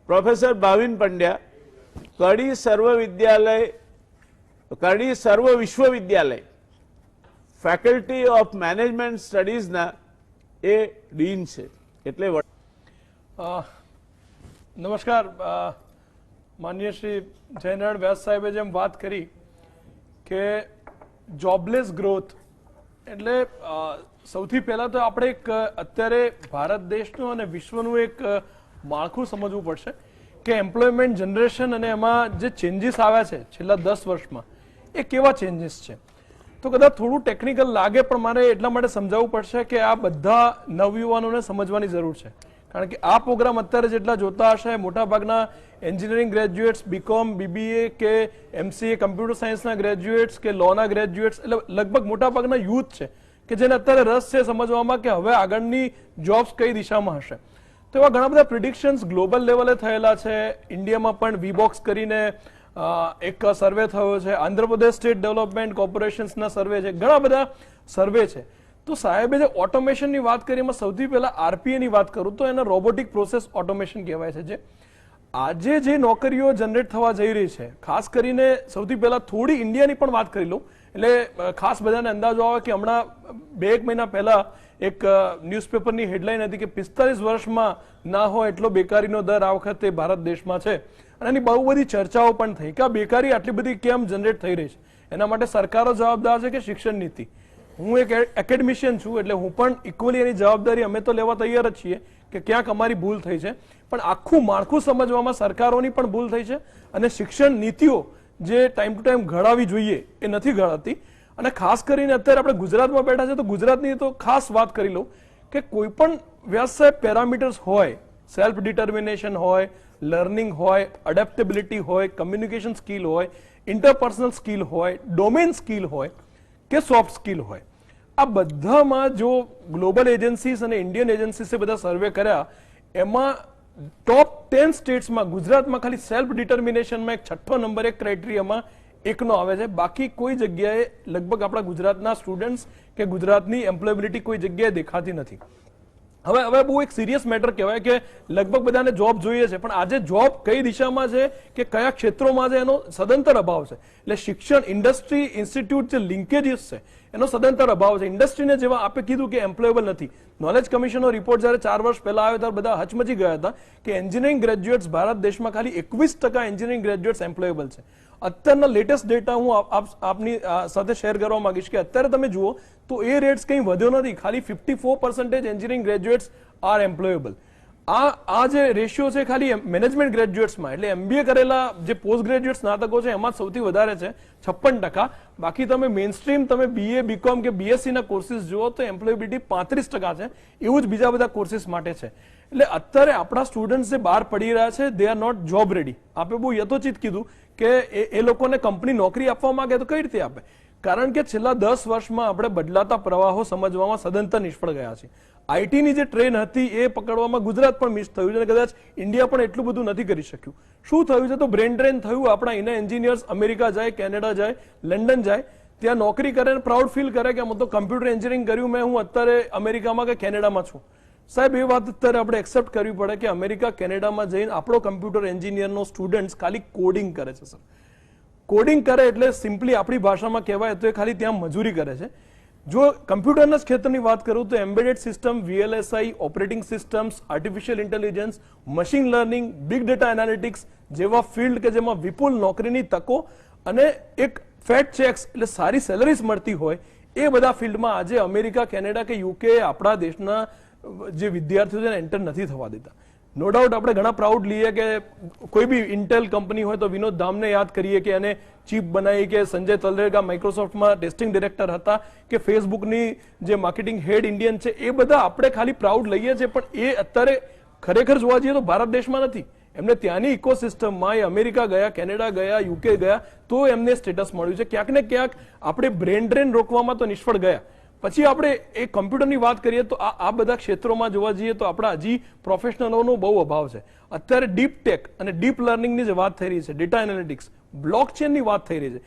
Professor Bhavin Pandya कड़ी सर्व विश्वविद्यालय faculty of management studies ना ए डीन छे એટલે નમસ્કાર માનનીય શ્રી જયનારાયણ વ્યાસ સાહેબે જેમ વાત કરી કે જોબલેસ ગ્રોથ એટલે સૌથી પહેલા તો આપણે એક અત્યારે ભારત દેશનું અને વિશ્વનું એક માળખું સમજવું પડશે કે એમ્પ્લોયમેન્ટ જનરેશન અને એમાં જે ચેન્જીસ આવ્યા છે છેલ્લા 10 વર્ષમાં એ કેવા ચેન્જીસ છે. તો કદાચ થોડું ટેકનિકલ લાગે પણ મારે એટલા માટે સમજાવવું પડશે કે આ બધા નવયુવાનોને સમજવાની જરૂર છે. કારણ કે આ પ્રોગ્રામ અત્યારે જેટલા જોતા હશે મોટાભાગના એન્જિનિયરિંગ ગ્રેજ્યુએટ્સ, બીકોમ, બીબીએ કે એમસીએ, કમ્પ્યુટર સાયન્સના ગ્રેજ્યુએટ્સ કે લોના ગ્રેજ્યુએટ્સ, એટલે લગભગ મોટાભાગના યુથ છે કે જેને અત્યારે રસ છે સમજવામાં કે હવે આગળની જોબ્સ કઈ દિશામાં હશે. તો એવા ઘણા બધા પ્રિડિક્શન્સ ગ્લોબલ લેવલે થયેલા છે. ઇન્ડિયામાં પણ વીબોક્સ કરીને એક સર્વે થયો છે, આંધ્રપ્રદેશ સ્ટેટ ડેવલપમેન્ટ કોર્પોરેશન્સના સર્વે છે, ઘણા બધા સર્વે છે. તો સાહેબે જે ઓટોમેશનની વાત કરી એમાં સૌથી પહેલા આરપીએ ની વાત કરું તો એને રોબોટિક પ્રોસેસ ઓટોમેશન કહેવાય છે. જે આજે જે નોકરીઓ જનરેટ થવા જઈ રહી છે, ખાસ કરીને સૌથી પહેલા થોડી ઇન્ડિયાની પણ વાત કરી લઉં એટલે ખાસ બધાને અંદાજો આવે કે હમણાં 2 મહિના પહેલા એક ન્યૂઝપેપરની હેડલાઇન હતી કે 45 વર્ષમાં ના હોય એટલો બેકારીનો દર આ વખતે ભારત દેશમાં છે. અને એની બહુ બધી ચર્ચાઓ પણ થઈ કે આ બેકારી આટલી બધી કેમ જનરેટ થઈ રહી છે. એના માટે સરકારો જવાબદાર છે કે શિક્ષણ નીતિ. હું એક એકેડમિશિયન છું એટલે હું પણ ઇક્વલી એની જવાબદારી અમે તો લેવા તૈયાર જ છીએ કે ક્યાંક અમારી ભૂલ થઈ છે, પણ આખું માળખું સમજવામાં સરકારોની પણ ભૂલ થઈ છે અને શિક્ષણ નીતિઓ જે ટાઈમ ટુ ટાઈમ ઘડાવી જોઈએ એ નથી ઘડાતી. અને ખાસ કરીને અત્યારે આપણે ગુજરાતમાં બેઠા છે તો ગુજરાતની તો ખાસ વાત કરી લઉં કે કોઈ પણ વ્યવસાય પેરામીટર્સ હોય, સેલ્ફ ડિટર્મિનેશન હોય, લર્નિંગ હોય, એડેપ્ટેબિલિટી હોય, કમ્યુનિકેશન સ્કિલ હોય, ઇન્ટરપર્સનલ સ્કિલ હોય, ડોમેન સ્કિલ હોય કે સોફ્ટ સ્કિલ હોય, આ બધામાં જો ગ્લોબલ એજન્સીસ અને ઇન્ડિયન એજન્સીસે બધા સર્વે કર્યા એમાં ટોપ 10 સ્ટેટ્સમાં ગુજરાતમાં ખાલી સેલ્ફ ડિટર્મિનેશનમાં એક 6થો નંબર એક ક્રાઇટેરિયામાં એકનો આવે છે. બાકી કોઈ જગ્યાએ લગભગ આપણા ગુજરાતના સ્ટુડન્ટ્સ કે ગુજરાતની એમ્પ્લોયબિલિટી કોઈ જગ્યાએ દેખાતી નથી. હવે બહુ એક સિરિયસ મેટર કહેવાય કે લગભગ બધાને જોબ જોઈએ છે, પણ આજે જોબ કઈ દિશામાં છે કે કયા ક્ષેત્રોમાં છે એનો સદંતર અભાવ છે. એટલે શિક્ષણ, ઇન્ડસ્ટ્રી, ઇન્સ્ટિટ્યૂટ જે લિંકેજીસ છે એનો સદંતર અભાવ છે. ઇન્ડસ્ટ્રીને જેવા આપે કીધું કે એમ્પ્લોયેબલ નથી. નોલેજ કમિશનનો રિપોર્ટ જ્યારે 4 વર્ષ પહેલા આવ્યો ત્યારે બધા હચમચી ગયા હતા કે એન્જિનિયરિંગ ગ્રેજ્યુએટ્સ ભારત દેશમાં ખાલી 21% એન્જિનિયરિંગ ગ્રેજ્યુએટ્સ એમ્પ્લોયેબલ છે. અત્યારના લેટેસ્ટ ડેટા હું આપની સાથે શેર કરવા માંગીશ કે અત્યારે તમે જુઓ તો એ રેટ્સ કંઈ વધ્યો નથી, ખાલી 54% એન્જિનિયરિંગ ગ્રેજ્યુએટ્સ આર એમ્પ્લોયેબલ. આ જે રેશિયો છે ખાલી મેનેજમેન્ટ ગ્રેજ્યુએટ્સમાં એટલે એમબીએ કરેલા જે પોસ્ટ ગ્રેજ્યુએટ સ્નાતકો છે એમાં સૌથી વધારે છે 56%. બાકી તમે મેઇન સ્ટ્રીમ તમે બીએ, બીકોમ કે બીએસસી ના કોર્સિસ જુઓ તો એમ્પ્લોયેબિલિટી 35% છે. એવું જ બીજા બધા કોર્સિસ માટે છે. એટલે અત્યારે આપણા સ્ટુડન્ટ જે બહાર પડી રહ્યા છે they are not job ready. આપે બહુ યથોચિત કીધું કે એ લોકોને કંપની નોકરી આપવા માંગે તો કઈ રીતે આપે? કારણ કે છેલ્લા 10 વર્ષમાં આપણે બદલાતા પ્રવાહો સમજવામાં સદંતર નિષ્ફળ ગયા છે. આઈટીની જે ટ્રેન હતી એ પકડવામાં ગુજરાત પણ મિસ થયું છે અને કદાચ ઇન્ડિયા પણ એટલું બધું નથી કરી શક્યું. શું થયું છે તો બ્રેન ડ્રેન થયું. આપણા એના એન્જિનિયર્સ અમેરિકા જાય, કેનેડા જાય, લંડન જાય, ત્યાં નોકરી કરે પ્રાઉડ ફીલ કરે કે હું તો કમ્પ્યુટર એન્જિનિયરિંગ કર્યું, મેં હું અત્યારે અમેરિકામાં કે કેનેડામાં છું. સાહેબ એ વાત અત્યારે આપણે એક્સેપ્ટ કરવી પડે કે અમેરિકા, કેનેડામાં જઈને આપણો કમ્પ્યુટર એન્જિનિયરનો સ્ટુડન્ટ ખાલી કોડિંગ કરે છે. સર કોડિંગ કરે એટલે સિમ્પલી આપણી ભાષામાં કહેવાય તો એ ખાલી ત્યાં મજૂરી કરે છે. જો કમ્પ્યુટરના ક્ષેત્રની વાત કરું તો embedded system, VLSI, operating systems, artificial intelligence, machine learning, big data analytics જેવા ફિલ્ડ કે જેમાં વિપુલ નોકરીની તકો અને એક ફેટ ચેક્સ એટલે સારી સેલરીઝ મળતી હોય એ બધા ફિલ્ડમાં આજે અમેરિકા, કેનેડા કે યુકે આપણા દેશના જે વિદ્યાર્થીઓ છે એન્ટર નથી થવા દેતા. નો ડાઉટ આપણે ઘણા પ્રાઉડ લઈએ કે કોઈ બી ઇન્ટેલ કંપની હોય તો વિનોદ ધામને યાદ કરીએ કે એને ચીપ બનાવી, કે સંજય તલરેગા માઇક્રોસોફ્ટમાં ટેસ્ટિંગ ડિરેક્ટર હતા, કે ફેસબુકની જે માર્કેટિંગ હેડ ઇન્ડિયન છે, એ બધા આપણે ખાલી પ્રાઉડ લઈએ છીએ, પણ એ અત્યારે ખરેખર જોવા જઈએ તો ભારત દેશમાં નથી. એમને ત્યાંની ઇકોસિસ્ટમમાં એ અમેરિકા ગયા, કેનેડા ગયા, યુકે ગયા તો એમને સ્ટેટસ મળ્યું છે. ક્યાંક ને ક્યાંક આપણે બ્રેન ડ્રેન રોકવામાં તો નિષ્ફળ ગયા. પછી આપણે એ કમ્પ્યુટરની વાત કરીએ તો આ બધા ક્ષેત્રોમાં જોવા જઈએ તો આપણા હજી પ્રોફેશનલોનો બહુ અભાવ છે. અત્યારે ડીપ ટેક અને ડીપ લર્નિંગની જે વાત થઈ રહી છે, ડેટા એનાલિટિક્સ, બ્લોકચેનની વાત થઈ રહી છે,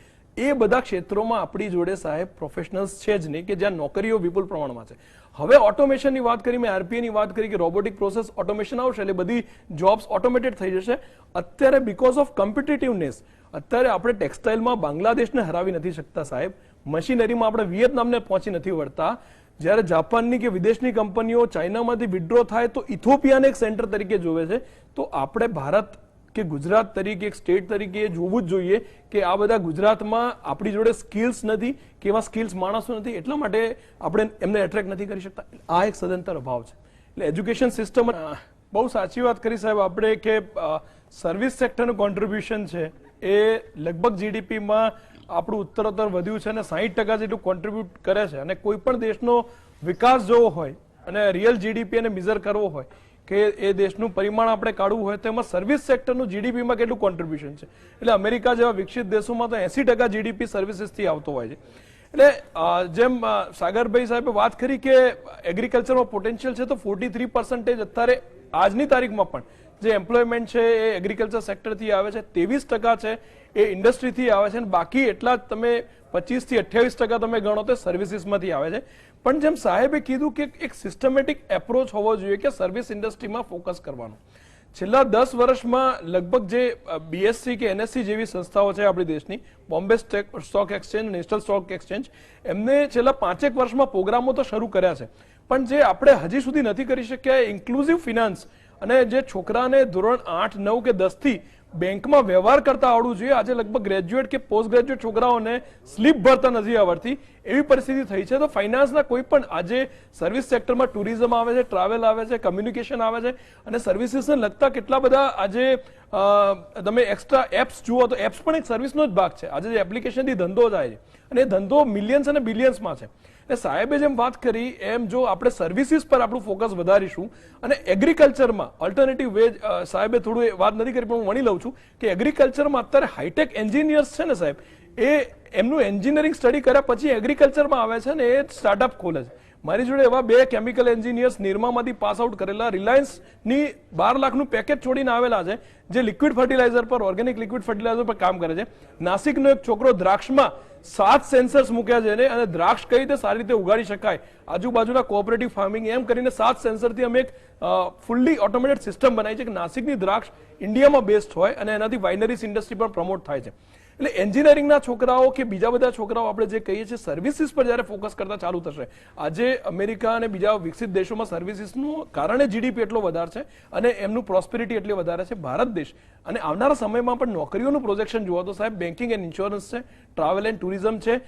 એ બધા ક્ષેત્રોમાં આપણી જોડે સાહેબ પ્રોફેશનલ્સ છે જ નહીં કે જ્યાં નોકરીઓ વિપુલ પ્રમાણમાં છે. હવે ઓટોમેશનની વાત કરી, મેં આરપીઆઈ ની વાત કરી કે રોબોટિક પ્રોસેસ ઓટોમેશન આવશે એટલે બધી જોબ્સ ઓટોમેટેડ થઈ જશે. અત્યારે બીકોઝ ઓફ કોમ્પિટિટિવનેસ અત્યારે આપણે ટેક્સટાઇલમાં બાંગ્લાદેશને હરાવી નથી શકતા સાહેબ, મશીનરીમાં આપણે વિયેતનામને પહોંચી નથી વળતા. જ્યારે જાપાનની કે વિદેશની કંપનીઓ ચાઇનામાંથી વિડ્રો થાય તો ઇથોપિયાને એક સેન્ટર તરીકે જોવે છે. તો આપણે ભારત કે ગુજરાત તરીકે એક સ્ટેટ તરીકે જોવું જ જોઈએ કે આ બધા ગુજરાતમાં આપણી જોડે સ્કિલ્સ નથી કે એવા સ્કિલ્સ માણસો નથી, એટલા માટે આપણે એમને એટ્રેક્ટ નથી કરી શકતા. આ એક સદંતર અભાવ છે. એટલે એજ્યુકેશન સિસ્ટમ બહુ સાચી વાત કરી સાહેબ આપણે કે સર્વિસ સેક્ટરનું કોન્ટ્રીબ્યુશન છે એ લગભગ જીડીપીમાં આપણું ઉત્તરોત્તર વધ્યું છે અને 60% જેટલું કોન્ટ્રીબ્યુટ કરે છે. અને કોઈ પણ દેશનો વિકાસ જોવો હોય અને રિયલ જીડીપી ને મેઝર કરવો હોય કે એ દેશનું પરિમાણ આપણે કાઢવું હોય તો એમાં સર્વિસ સેક્ટરનું જીડીપીમાં કેટલું કોન્ટ્રીબ્યુશન છે. એટલે અમેરિકા જેવા વિકસિત દેશોમાં તો 80% જીડીપી સર્વિસીસથી આવતો હોય છે. એટલે જેમ સાગરભાઈ સાહેબે વાત કરી કે એગ્રીકલ્ચરમાં પોટેન્શિયલ છે તો 43% અત્યારે આજની તારીખમાં પણ જે એમ્પ્લોયમેન્ટ છે એ એગ્રીકલ્ચર સેક્ટરથી આવે છે, 23% છે એ ઇન્ડસ્ટ્રીથી આવે છે અને બાકી એટલા જ તમે 25 થી 28% તમે ગણો તો સર્વિસીસમાંથી આવે છે. પણ જેમ સાહેબે કીધું કે એક સિસ્ટમેટિક એપ્રોચ હોવો જોઈએ કે સર્વિસ ઇન્ડસ્ટ્રીમાં ફોકસ કરવાનો. છેલ્લા 10 વર્ષમાં લગભગ જે બીએસસી કે એનએસસી જેવી સંસ્થાઓ છે આપણી દેશની, Bombay stock exchange, national stock exchange, એમને છેલ્લા 5 વર્ષમાં પ્રોગ્રામો તો શરૂ કર્યા છે પણ જે આપણે હજી સુધી નથી કરી શક્યા ઇન્ક્લુઝિવ ફિનાન્સ અને જે છોકરાને ધોરણ 8, 9 કે 10 થી બેંકમાં વ્યવહાર કરતા આવડવું જોઈએ. આજે લગભગ ગ્રેજ્યુએટ કે પોસ્ટ ગ્રેજ્યુએટ છોકરાઓને સ્લીપ ભરતા નથી આવડતી એવી પરિસ્થિતિ થઈ છે. તો ફાઇનાન્સના કોઈ પણ આજે સર્વિસ સેક્ટરમાં ટુરિઝમ આવે છે, ટ્રાવેલ આવે છે, કમ્યુનિકેશન આવે છે અને સર્વિસીસને લગતા કેટલા બધા આજે તમે એક્સ્ટ્રા એપ્સ જુઓ તો એપ્સ પણ એક સર્વિસનો જ ભાગ છે. આજે જે એપ્લિકેશનથી ધંધો થાય છે અને એ ધંધો મિલિયન્સ અને બિલિયન્સમાં છે. એટલે સાહેબે જેમ વાત કરી એમ જો આપણે સર્વિસીસ પર આપણું ફોકસ વધારીશું અને એગ્રીકલ્ચરમાં ઓલ્ટરનેટિવ વે, સાહેબે થોડું વાત નથી કરી પણ હું વણી લઉં છું કે એગ્રીકલ્ચરમાં અત્યારે હાઈટેક એન્જિનિયર્સ છે ને સાહેબ, એ એમનું એન્જિનિયરિંગ સ્ટડી કર્યા પછી એગ્રીકલ્ચરમાં આવે છે ને એ સ્ટાર્ટઅપ ખોલે છે. મારી જોડે એવા 2 કેમિકલ એન્જિનિયર્સ નિરમામાંથી પાસ આઉટ કરેલા રિલાયન્સની 12 લાખનું પેકેજ છોડીને આવેલા છે જે લિક્વિડ ફર્ટિલાઇઝર પર, ઓર્ગેનિક લિક્વિડ ફર્ટિલાઇઝર પર કામ કરે છે. નાસિકનો એક છોકરો દ્રાક્ષમાં 7 સેન્સર્સ મૂક્યા છે અને દ્રાક્ષ કઈ રીતે સારી રીતે ઉગાડી શકાય, આજુબાજુના કોઓપરેટિવ ફાર્મિંગ એમ કરીને 7 સેન્સરથી અમે એક ફુલ્લી ઓટોમેટેડ સિસ્ટમ બનાવી છે કે નાસિકની દ્રાક્ષ ઇન્ડિયામાં બેસ્ટ હોય અને એનાથી વાઇનરીઝ ઇન્ડસ્ટ્રી પણ પ્રમોટ થાય છે. એટલે એન્જિનિયરિંગના છોકરાઓ કે બીજા બધા છોકરાઓ આપણે જે કહીએ છીએ સર્વિસીસ પર જ્યારે ફોકસ કરતા ચાલુ થશે, આજે અમેરિકા અને બીજા વિકસિત દેશોમાં સર્વિસીસનું કારણે જીડીપી એટલો વધારે છે અને એમનું પ્રોસ્પેરિટી એટલી વધારે છે. ભારત દેશ અને આવનારા સમયમાં પણ નોકરીઓનું પ્રોજેક્શન જુઓ તો સાહેબ બેન્કિંગ એન્ડ ઇન્સ્યોરન્સ છે, ટ્રાવેલ એન્ડ ટુરિઝમ છે,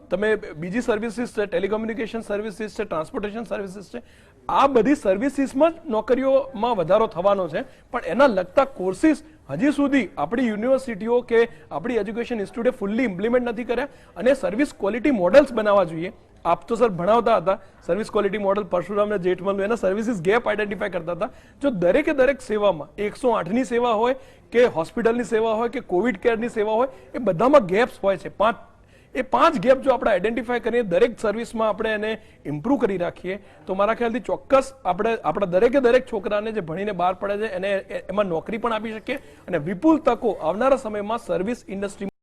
તમે બીજી સર્વિસીસ છે, ટેલિકોમ્યુનિકેશન સર્વિસીસ છે, ટ્રાન્સપોર્ટેશન સર્વિસીસ છે, આ બધી સર્વિસીસમાં જ નોકરીઓમાં વધારો થવાનો છે. પણ એના લગતા કોર્સિસ હજી સુધી આપણી યુનિવર્સિટીઓ કે આપણી એજ્યુકેશન ઇન્સ્ટિટ્યૂટે ફુલ્લી ઇમ્પ્લિમેન્ટ નથી કર્યા અને સર્વિસ ક્વોલિટી મોડલ્સ બનાવવા જોઈએ. આપ તો સર ભણાવતા હતા સર્વિસ ક્વોલિટી મોડલ પરશુરામ ને જેઠમલ, એના સર્વિસીસ ગેપ આઈડેન્ટિફાય કરતા હતા. જો દરેકે દરેક સેવામાં 108ની સેવા હોય કે હોસ્પિટલની સેવા હોય કે કોવિડ કેરની સેવા હોય એ બધામાં ગેપ્સ હોય છે. 5 ગેપ જો આપણે આઈડેન્ટિફાય કરીએ દરેક સર્વિસમાં આપણે એને ઇમ્પ્રૂવ કરી રાખીએ તો મારા ખ્યાલથી ચોક્કસ આપણે આપણા દરેકે દરેક છોકરાને જે ભણીને બહાર પડે છે એને એમાં નોકરી પણ આપી શકીએ અને વિપુલ તકો આવનારા સમયમાં સર્વિસ ઇન્ડસ્ટ્રી